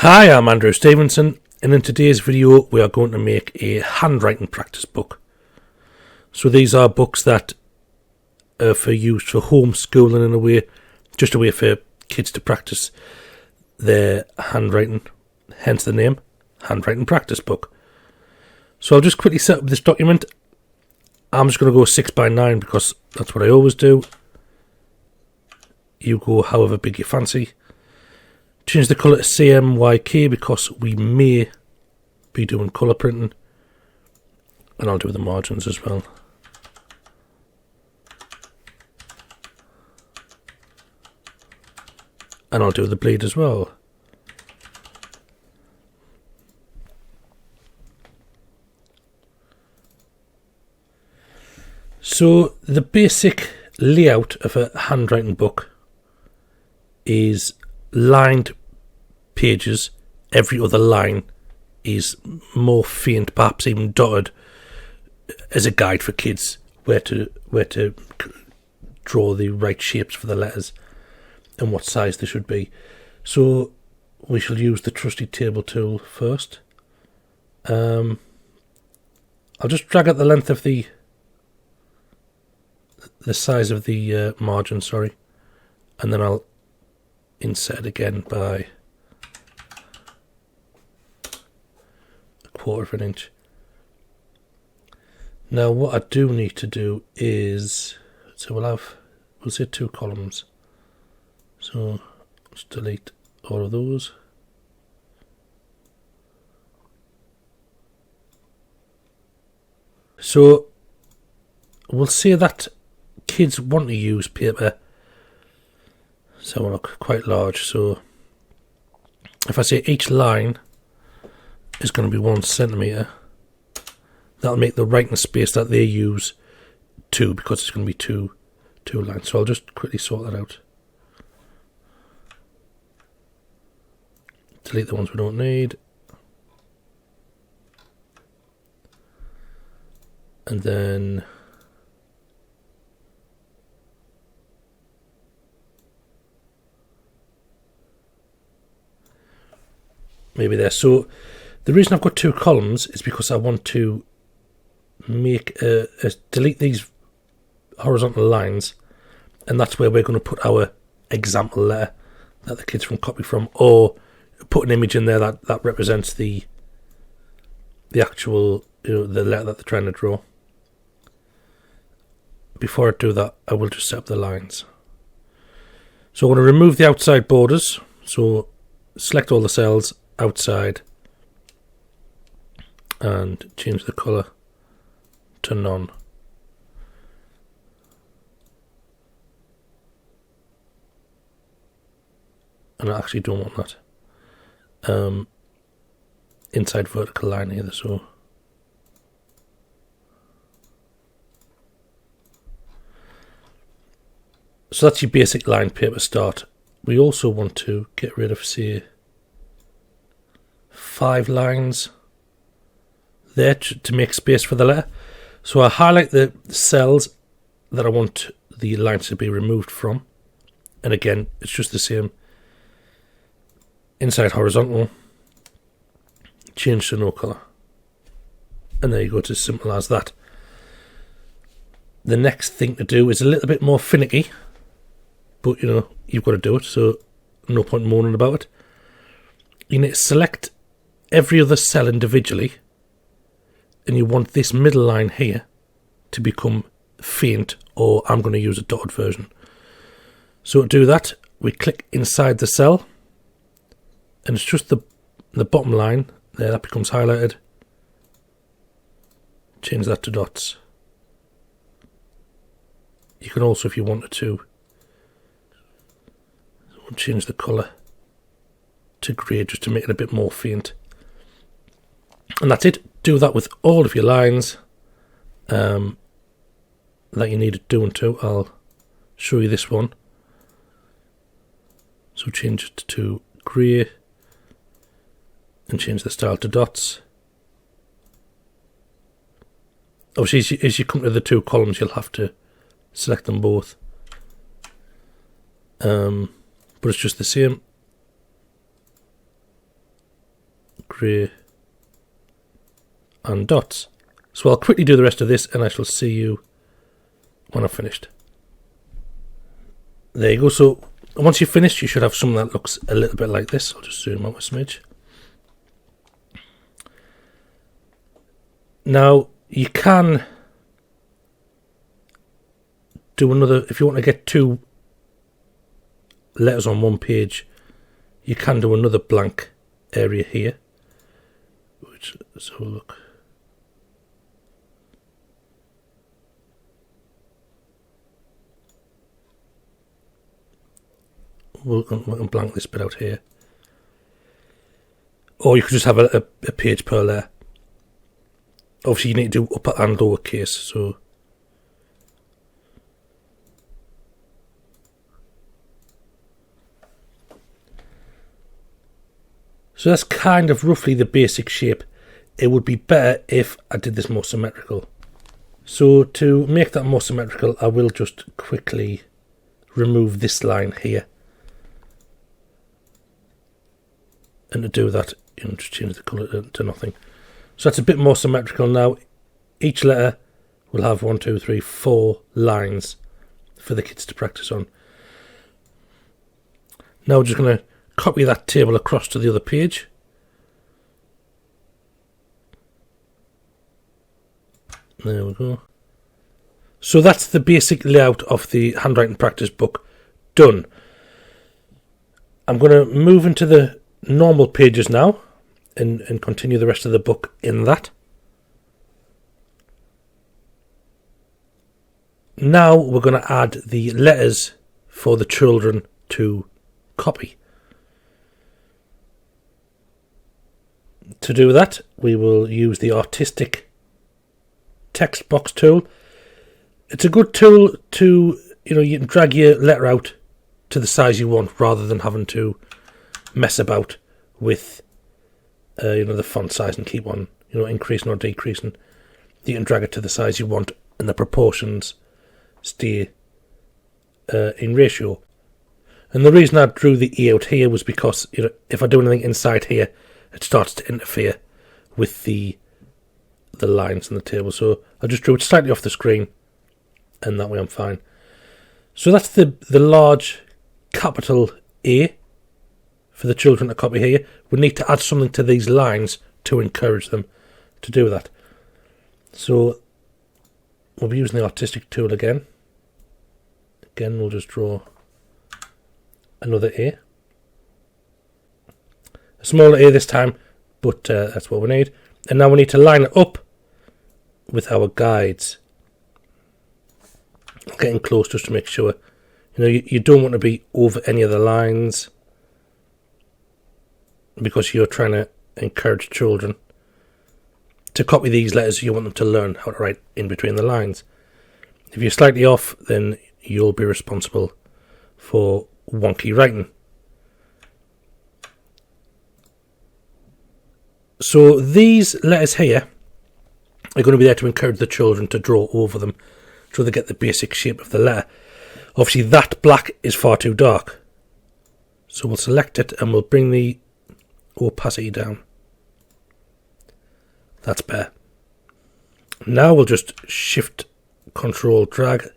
Hi, I'm Andrew Stevenson, and in today's video we are going to make a handwriting practice book. So these are books that are for use for homeschooling in a way, just a way for kids to practice their handwriting, hence the name, handwriting practice book. So I'll just quickly set up this document. I'm just going to go 6x9 because that's what I always do. You go however big you fancy. Change the colour to CMYK because we may be doing colour printing, and I'll do the margins as well. And I'll do the bleed as well. So the basic layout of a handwriting book is lined pages. Every other line is more faint, perhaps even dotted, as a guide for kids where to draw the right shapes for the letters and what size they should be. So we shall use the trusty table tool first. I'll just drag out the length of the size of the margin, sorry, and then I'll insert it again by a quarter of an inch. Now what I do need to do is, so we'll say 2 columns. So let's delete all of those. So we'll say that kids want to use paper, so we'll look quite large. So if I say each line is going to be 1 centimetre, that'll make the writing space that they use 2, because it's going to be two lines. So I'll just quickly sort that out. Delete the ones we don't need. And then maybe there. So the reason I've got 2 columns is because I want to make delete these horizontal lines, and that's where we're going to put our example letter that the kids can copy from, or put an image in there that represents the actual, the letter that they're trying to draw. Before I do that, I will just set up the lines. So I'm going to remove the outside borders. So select all the cells outside and change the colour to none. And I actually don't want that inside vertical line either. So that's your basic line paper start. We also want to get rid of, say, 5 lines there to make space for the letter. So I highlight the cells that I want the lines to be removed from, and again it's just the same. Inside horizontal, change to no colour, and there you go. It's as simple as that. The next thing to do is a little bit more finicky, but you've got to do it, so no point moaning about it. You need to select every other cell individually, and you want this middle line here to become faint, or I'm going to use a dotted version. So to do that, we click inside the cell, and it's just the bottom line there that becomes highlighted. Change that to dots. You can also, if you wanted to, change the colour to grey just to make it a bit more faint. And that's it. Do that with all of your lines that you need it doing to. I'll show you this one. So change it to grey and change the style to dots. Obviously, as you come to the 2 columns, you'll have to select them both. But it's just the same. grey and dots. So I'll quickly do the rest of this and I shall see you when I've finished. There you go. So once you've finished, you should have something that looks a little bit like this. I'll just zoom out a smidge. Now you can do another, if you want to get 2 letters on one page, you can do another blank area here, which, let's have a look. We can blank this bit out here, or you could just have a page per letter. Obviously you need to do upper and lower case, so that's kind of roughly the basic shape. It would be better if I did this more symmetrical. So to make that more symmetrical, I will just quickly remove this line here. And to do that, you know, just change the colour to nothing. So that's a bit more symmetrical now. Each letter will have 1, 2, 3, 4 lines for the kids to practice on. Now we're just going to copy that table across to the other page. There we go. So that's the basic layout of the handwriting practice book done. I'm going to move into the normal pages now and continue the rest of the book in that. Now we're going to add the letters for the children to copy. To do that, we will use the artistic text box tool. It's a good tool to, you know, you can drag your letter out to the size you want rather than having to mess about with you know, the font size and keep on, you know, increasing or decreasing. You can drag it to the size you want and the proportions stay in ratio. And the reason I drew the E out here was because, you know, if I do anything inside here, it starts to interfere with the lines in the table. So I just drew it slightly off the screen, and that way I'm fine. So that's the large capital A for the children to copy here. We need to add something to these lines to encourage them to do that. So we'll be using the artistic tool again. Again, we'll just draw another A. A smaller A this time, but that's what we need. And now we need to line it up with our guides. Getting close just to make sure. You know, you don't want to be over any of the lines because you're trying to encourage children to copy these letters. You want them to learn how to write in between the lines. If you're slightly off, then you'll be responsible for wonky writing. So these letters here are going to be there to encourage the children to draw over them so they get the basic shape of the letter. Obviously that black is far too dark, so we'll select it and we'll bring the opacity down. That's better. Now we'll just shift control drag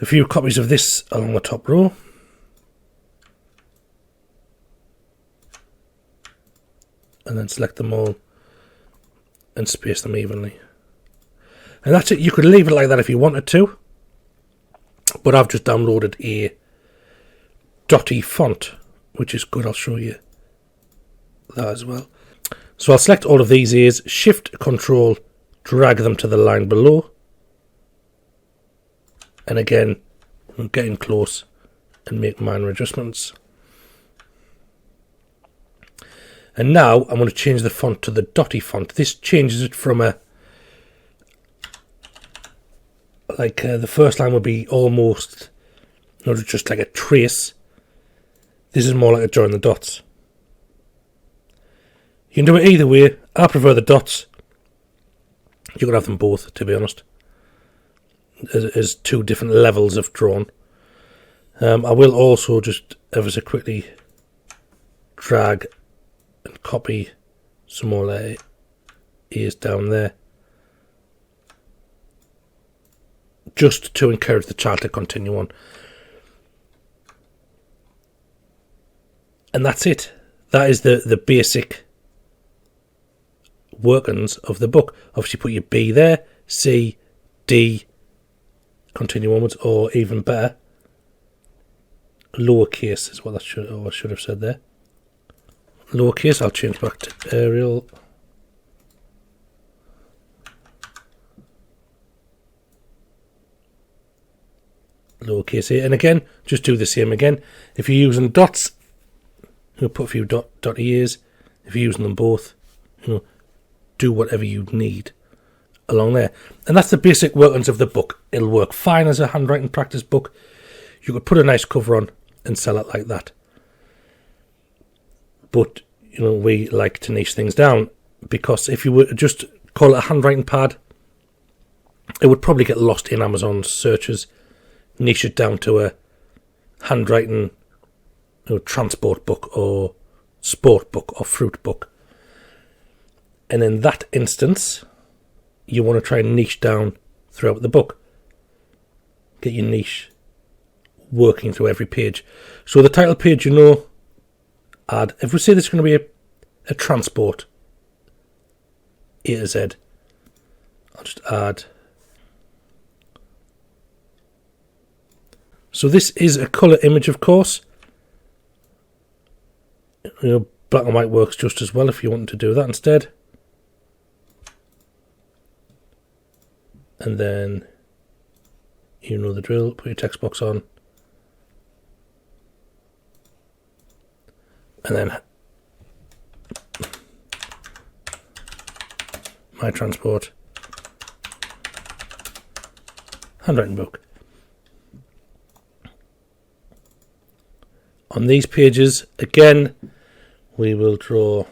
a few copies of this along the top row. And then select them all and space them evenly. And that's it. You could leave it like that if you wanted to, but I've just downloaded a dotty font, which is good. I'll show you that as well. So I'll select all of these A's, shift control, drag them to the line below. And again, I'm getting close and make minor adjustments. And now I'm going to change the font to the dotty font. This changes it from a, like the first line would be almost, not just like a trace. This is more like a join the dots. You can do it either way. I prefer the dots. You can have them both, to be honest. As two different levels of drawn. I will also just ever so quickly drag and copy some more letter E's down there, just to encourage the child to continue on. And that's it. That is the basic workings of the book. Obviously put your B there, C, D, continue onwards, or even better, lowercase is what I should have said there. Lowercase, I'll change back to Arial. Lowercase a, and again, just do the same again. If you're using dots, put a few dot ears. If you're using them both, do whatever you need along there. And that's the basic workings of the book. It'll work fine as a handwriting practice book. You could put a nice cover on and sell it like that. But, we like to niche things down, because if you were to just call it a handwriting pad, it would probably get lost in Amazon searches. Niche it down to a handwriting transport book or sport book or fruit book. And in that instance, you want to try and niche down throughout the book. Get your niche working through every page. So the title page, add, if we say there's going to be a transport, A to Z, I'll just add. So this is a colour image, of course. Black and white works just as well if you want to do that instead. And then, the drill, put your text box on. And then, my transport, handwriting book. On these pages, again, we will draw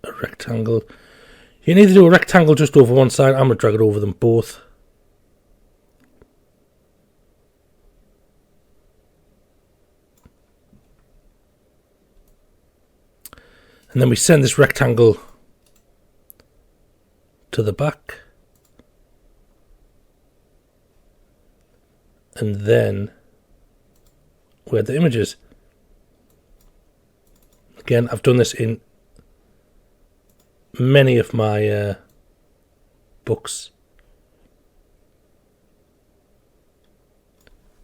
a rectangle. You need to do a rectangle just over one side. I'm going to drag it over them both. And then we send this rectangle to the back. And then where the images. Again, I've done this in many of my books.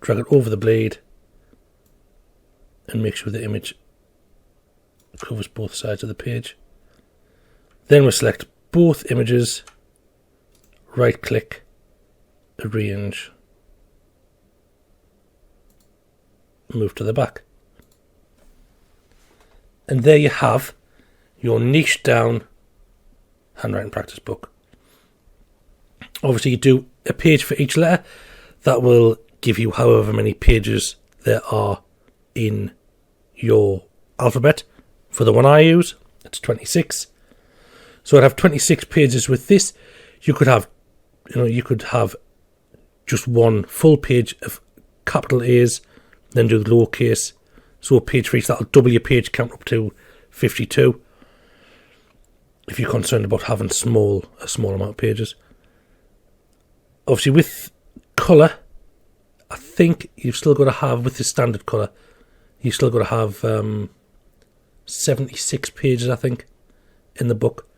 Drag it over the blade and make sure the image covers both sides of the page. Then we select both images, right click, arrange, move to the back. And there you have your niche down handwriting practice book. Obviously you do a page for each letter. That will give you however many pages there are in your alphabet. For the one I use, it's 26. So I'd have 26 pages with this. You could have just one full page of capital A's, then do the lowercase. So a page for each, that'll double your page count up to 52. If you're concerned about having a small amount of pages. Obviously with colour, I think you've still got to have, with the standard colour, you've still got to have 76 pages, I think, in the book.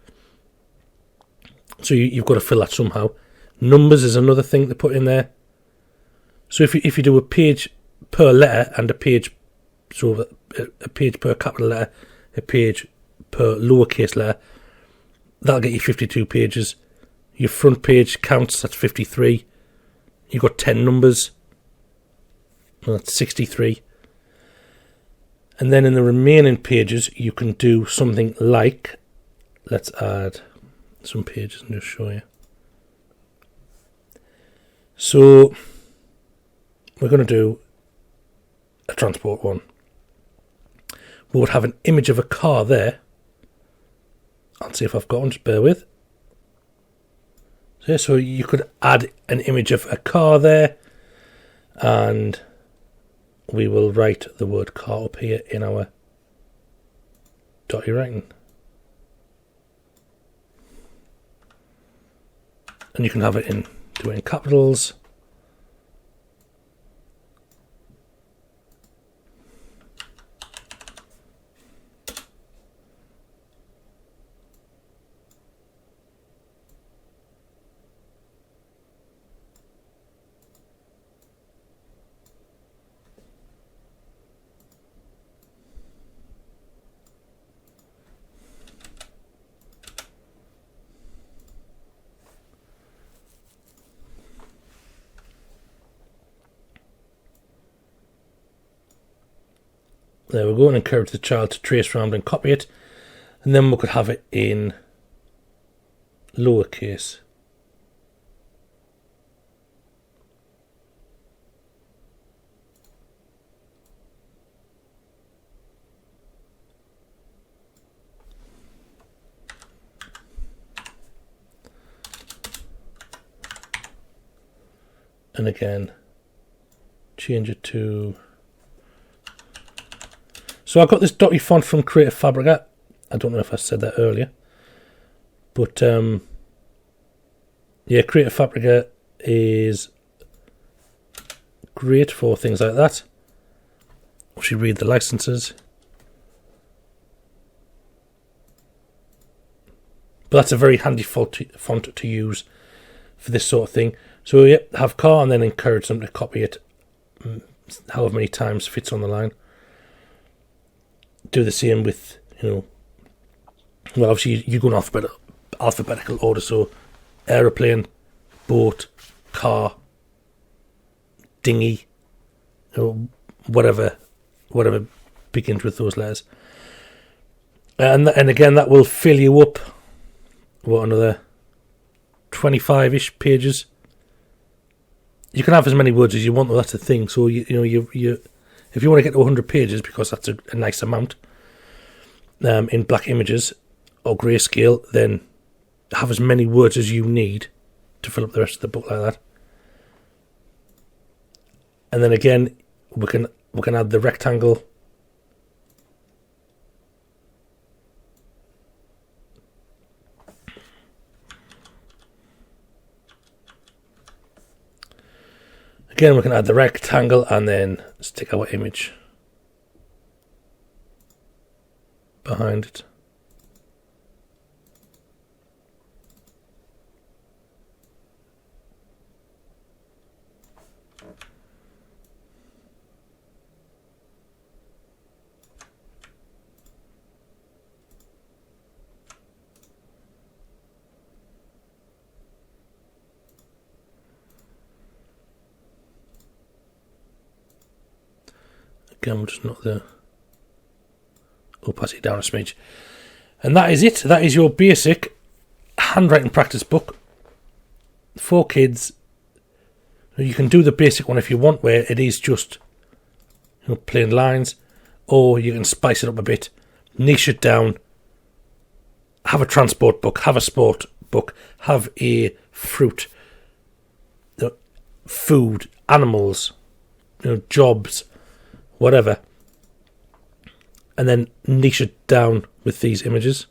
So you've got to fill that somehow. Numbers is another thing to put in there. So if you do a page per letter and a page per capital letter, a page per lowercase letter, that'll get you 52 pages. Your front page counts, that's 53. You've got 10 numbers, that's 63. And then in the remaining pages, you can do something like, let's add some pages and just show you. So we're going to do a transport one. We would have an image of a car there. I'll see if I've got one, just bear with. So you could add an image of a car there, and we will write the word car up here in our dotty writing. And you can have it in, do it in capitals. There we go, and encourage the child to trace around and copy it. And then we could have it in lowercase. And again, change it to... So I got this dotty font from Creative Fabrica. I don't know if I said that earlier. But, yeah, Creative Fabrica is great for things like that. If you read the licenses. But that's a very handy font to use for this sort of thing. So, yeah, have car and then encourage them to copy it however many times fits on the line. Do the same with, you know, well, obviously you go in alphabetical order, so aeroplane, boat, car, dinghy, you know, whatever begins with those letters. And again, that will fill you up, what, another 25-ish pages. You can have as many words as you want, though, that's the thing. So, you know, if you want to get to 100 pages, because that's a nice amount, in black images or grayscale, then have as many words as you need to fill up the rest of the book like that. And then again, we can add the rectangle. Again, we can add the rectangle and then stick our image behind it. Again, we'll just knock the opacity down a smidge. And that is it. That is your basic handwriting practice book for kids. You can do the basic one if you want, where it is just, you know, plain lines, or you can spice it up a bit, niche it down, have a transport book, have a sport book, have a fruit, you know, food, animals, you know, jobs, whatever, and then niche it down with these images.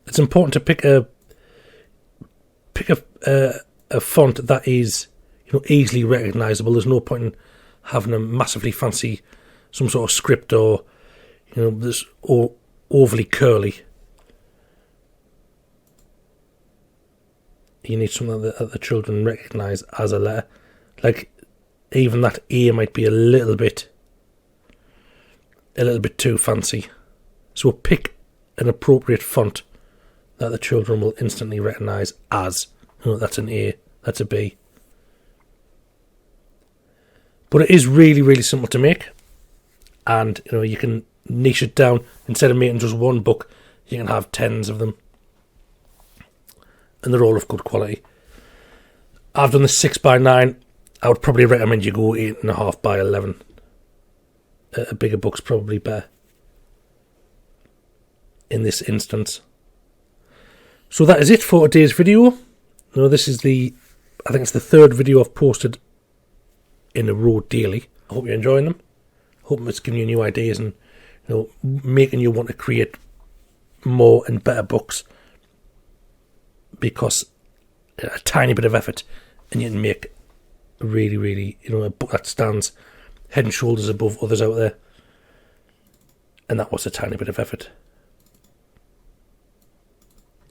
It's important to pick a font that is, you know, easily recognizable. There's no point in having a massively fancy, some sort of script, or, you know, this or overly curly. You need something that the children recognize as a letter. Like, even that A might be a little bit too fancy. So pick an appropriate font that the children will instantly recognise as, you know, that's an A, that's a B. But it is really, really simple to make. And, you know, you can niche it down. Instead of making just one book, you can have 10s of them. And they're all of good quality. I've done the 6x9. I would probably recommend you go 8.5 by 11. A bigger book's probably better in this instance. So that is it for today's video. Now, this is I think it's the third video I've posted in a row daily. I hope you're enjoying them. I hoping it's giving you new ideas and, you know, making you want to create more and better books, because a tiny bit of effort and you can make a really, really, you know, a book that stands head and shoulders above others out there. And that was a tiny bit of effort.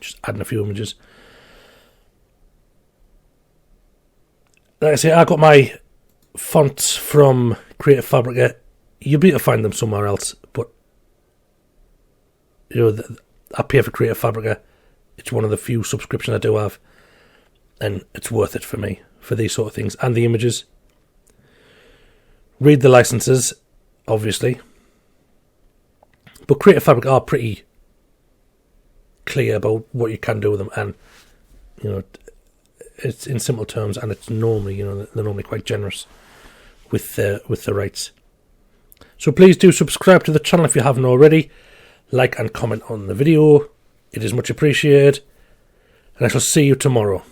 Just adding a few images. Like I say, I got my fonts from Creative Fabrica. You'll be able to find them somewhere else, but you know, I pay for Creative Fabrica. It's one of the few subscriptions I do have, and it's worth it for me for these sort of things. And the images. Read the licenses, obviously, but Creative Fabrica are pretty clear about what you can do with them, and you know, it's in simple terms, and it's normally, you know, they're normally quite generous with the rights. So please do subscribe to the channel if you haven't already. Like and comment on the video. It is much appreciated. And I shall see you tomorrow.